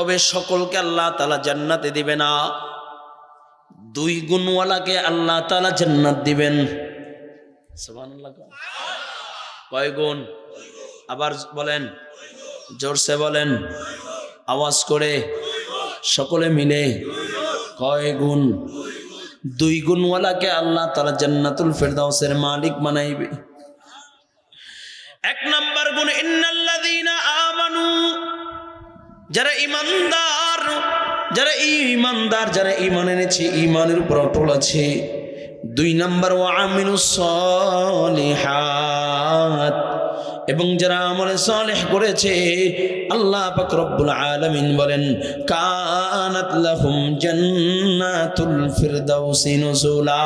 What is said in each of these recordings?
তবে সকলকে আল্লাহ তাআলা জান্নাতে দিবে না, 2 গুণওয়ালাকে আল্লাহ তাআলা জান্নাত দিবেন। সুবহানাল্লাহ। কয় গুণ? আবার বলেন, জোরসে বলেন, আওয়াজ করে, সকলে মিলে। কয় গুণ? 2 গুণওয়ালাকে আল্লাহ তাআলা জান্নাতুল ফেরদাউসের মালিক বানাইবে। 1 নাম্বার গুণ, ইন্নাল্লাযীনা আমানু, যারা ঈমানদার, যারা ঈমান এনেছে, ঈমানের উপর অটল আছে। 2 নাম্বার, ওয়া আমিলুস সলিহাত, এবং যারা আমলে সালেহ করেছে, আল্লাহ পাক রব্বুল আলামিন বলেন, কানাত লাহুম জান্নাতুল ফিরদাউসি নুজুলা।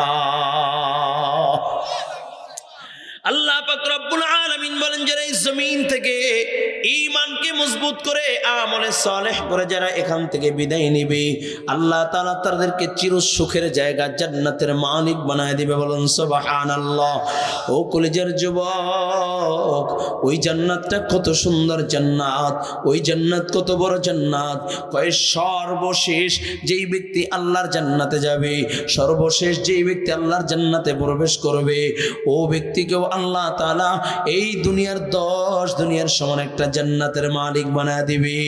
আল্লাহ পাক রব্বুল আলামিন বলেন, যারা এই জমিন থেকে ঈমানকে মজবুত করে আমলে সালেহ করে যারা এখান থেকে বিদায় নেবে, আল্লাহ তাআলা তাদেরকে চির সুখের জায়গা জান্নাতের মালিক বানায় দিবে। বলুন সুবহানাল্লাহ। ও কলিজার যুবক, ওই জান্নাতটা কত সুন্দর জান্নাত, ওই জান্নাত কত বড় জান্নাত। কয় সর্বশেষ যেই ব্যক্তি আল্লাহর জান্নাতে যাবে, সর্বশেষ যেই ব্যক্তি আল্লাহর জান্নাতে প্রবেশ করবে, ও ব্যক্তিকেও আল্লাহ তাআলা এই দুনিয়ার 10 দুনিয়ার সমান একটা জান্নাতের মালিক বানায় দিবে।